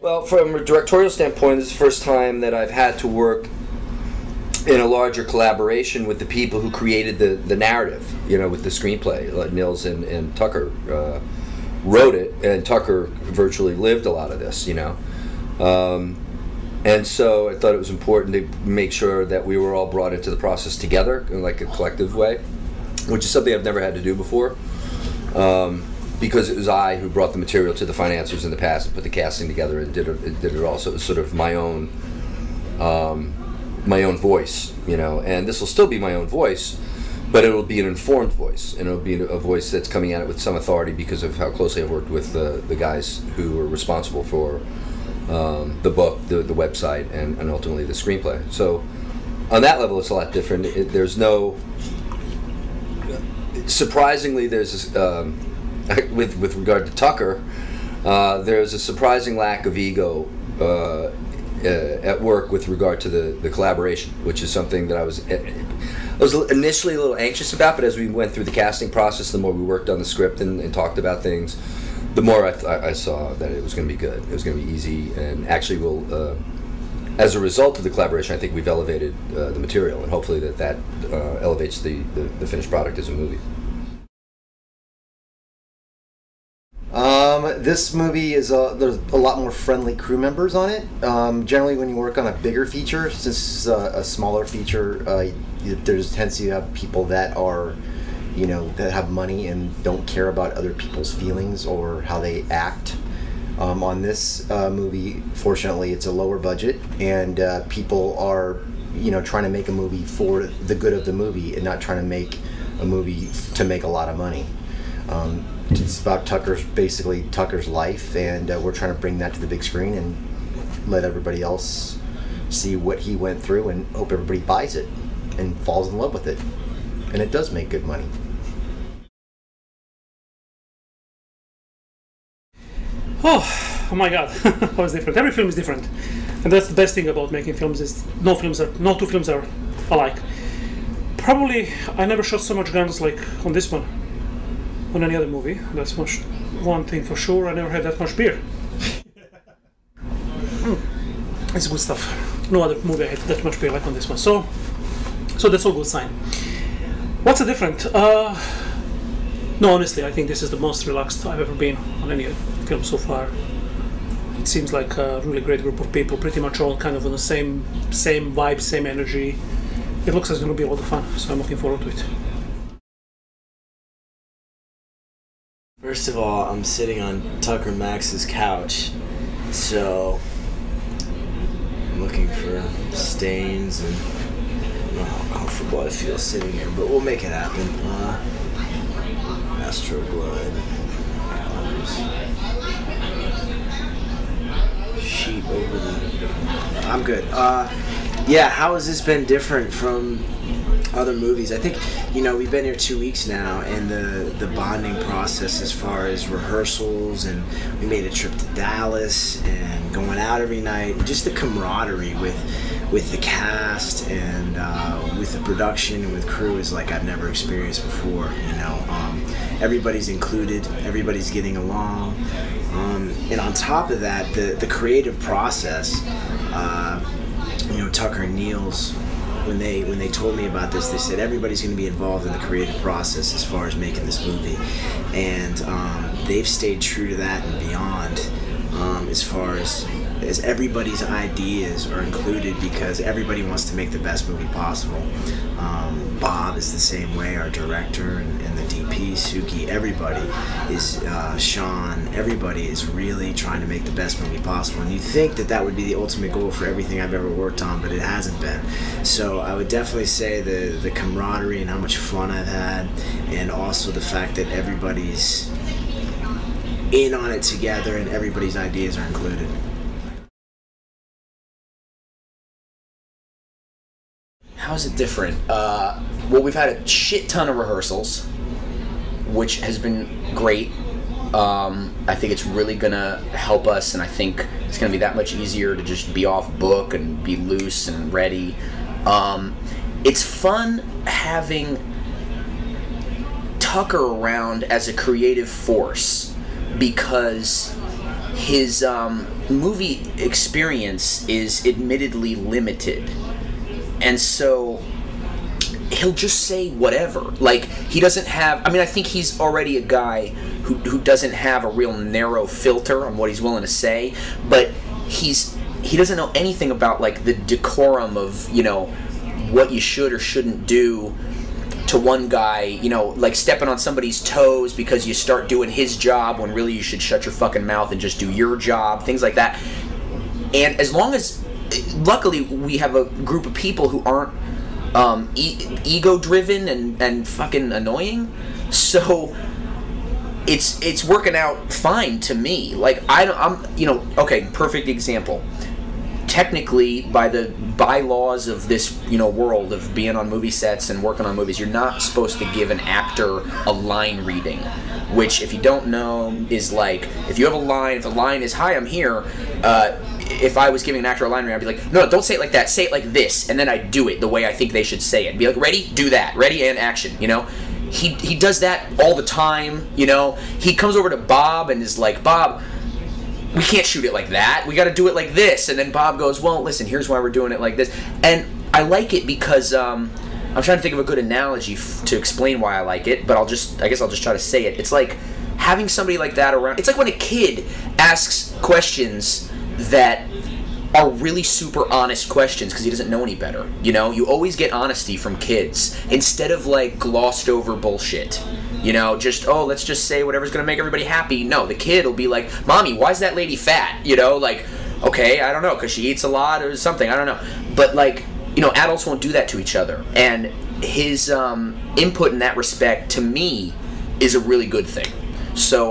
Well, from a directorial standpoint, it's the first time that I've had to work in a larger collaboration with the people who created the narrative, you know, with the screenplay. Like Nils and Tucker wrote it, and Tucker virtually lived a lot of this, you know. And so I thought it was important to make sure that we were all brought into the process together in like a collective way, which is something I've never had to do before. Because it was I who brought the material to the financiers in the past and put the casting together and did it all. So it was sort of my own voice, you know. And this will still be my own voice, but it will be an informed voice, and it'll be a voice that's coming at it with some authority because of how closely I've worked with the guys who were responsible for the book, the website, and ultimately the screenplay. So on that level, it's a lot different. There's no, surprisingly, there's this, with regard to Tucker, there's a surprising lack of ego at work with regard to the collaboration, which is something that I was initially a little anxious about, but as we went through the casting process, the more we worked on the script and talked about things, the more I saw that it was going to be good. It was going to be easy, and actually will, as a result of the collaboration, I think we've elevated the material, and hopefully that elevates the finished product as a movie. This movie is there's a lot more friendly crew members on it. Generally, when you work on a bigger feature, since this is a smaller feature, there's tends to have people that are, you know, that have money and don't care about other people's feelings or how they act. On this movie, fortunately, it's a lower budget, and people are, you know, trying to make a movie for the good of the movie and not trying to make a movie to make a lot of money. It's about basically Tucker's life, and we're trying to bring that to the big screen and let everybody else see what he went through, and hope everybody buys it and falls in love with it. And it does make good money. Oh my God, how is different? Every film is different, and that's the best thing about making films is no two films are alike. Probably I never shot so much guns like on this one, on any other movie. That's one thing for sure. I never had that much beer. It's good stuff. No other movie I had that much beer like on this one. So that's all good sign. What's the different? No, honestly, I think this is the most relaxed I've ever been on any film so far. It seems like a really great group of people, pretty much all kind of on the same vibe, same energy. It looks like it's going to be a lot of fun, so I'm looking forward to it. First of all, I'm sitting on Tucker Max's couch, so I'm looking for stains, and I don't know how comfortable I feel sitting here, but we'll make it happen. Astro Blood, sheet over the... I'm good. Yeah, how has this been different from other movies? I think, you know, we've been here 2 weeks now, and the bonding process as far as rehearsals, and we made a trip to Dallas and going out every night, just the camaraderie with the cast and with the production and with crew is like I've never experienced before. You know, everybody's included, everybody's getting along, and on top of that, the creative process. You know, Tucker and Nils, when they told me about this, they said everybody's going to be involved in the creative process as far as making this movie, and they've stayed true to that and beyond, as far as everybody's ideas are included, because everybody wants to make the best movie possible. Bob is the same way, our director, and the DP, Suki, everybody is, Sean, everybody is really trying to make the best movie possible. And you think that would be the ultimate goal for everything I've ever worked on, but it hasn't been. So I would definitely say the camaraderie and how much fun I've had, and also the fact that everybody's in on it together and everybody's ideas are included. How's it different? Well, we've had a shit ton of rehearsals, which has been great. I think it's really gonna help us, and I think it's gonna be that much easier to just be off book and be loose and ready. It's fun having Tucker around as a creative force, because his movie experience is admittedly limited, and so he'll just say whatever. Like, he doesn't have, I mean, I think he's already a guy who doesn't have a real narrow filter on what he's willing to say, but he doesn't know anything about, like, the decorum of, you know, what you should or shouldn't do to one guy, you know, like stepping on somebody's toes because you start doing his job when really you should shut your fucking mouth and just do your job, things like that. And as long as, luckily, we have a group of people who aren't ego-driven and fucking annoying, so it's working out fine to me. Like, I'm, you know, okay, perfect example. Technically, by the bylaws of this, you know, world of being on movie sets and working on movies, you're not supposed to give an actor a line reading, which, if you don't know, is like, if you have a line, if the line is, "Hi, I'm here," if I was giving an actor a line reading, I'd be like, "No, don't say it like that, say it like this," and then I'd do it the way I think they should say it. Be like, "Ready? Do that. Ready, and action," you know? He does that all the time, you know? He comes over to Bob and is like, "Bob, we can't shoot it like that. We got to do it like this." And then Bob goes, "Well, listen, here's why we're doing it like this." And I like it because I'm trying to think of a good analogy to explain why I like it, but I guess I'll just try to say it. It's like having somebody like that around. It's like when a kid asks questions that are really super honest questions because he doesn't know any better. You know, you always get honesty from kids instead of like glossed over bullshit. You know, just, oh, let's just say whatever's going to make everybody happy. No, the kid will be like, "Mommy, why is that lady fat?" You know, like, okay, I don't know, because she eats a lot or something. I don't know. But, like, you know, adults won't do that to each other. And his input in that respect, to me, is a really good thing. So,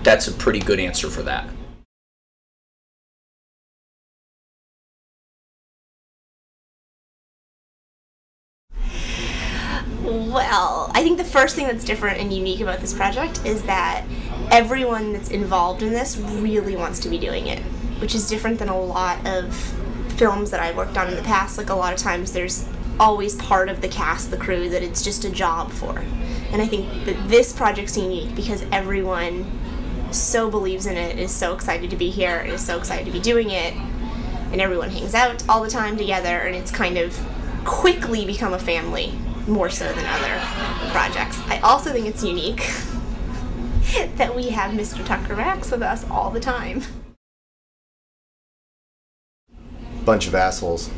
that's a pretty good answer for that. Well, I think the first thing that's different and unique about this project is that everyone that's involved in this really wants to be doing it, which is different than a lot of films that I've worked on in the past. Like, a lot of times there's always part of the cast, the crew, that it's just a job for. And I think that this project's unique because everyone so believes in it, is so excited to be here, and is so excited to be doing it, and everyone hangs out all the time together, and it's kind of quickly become a family, more so than other projects. I also think it's unique that we have Mr. Tucker Max with us all the time. Bunch of assholes.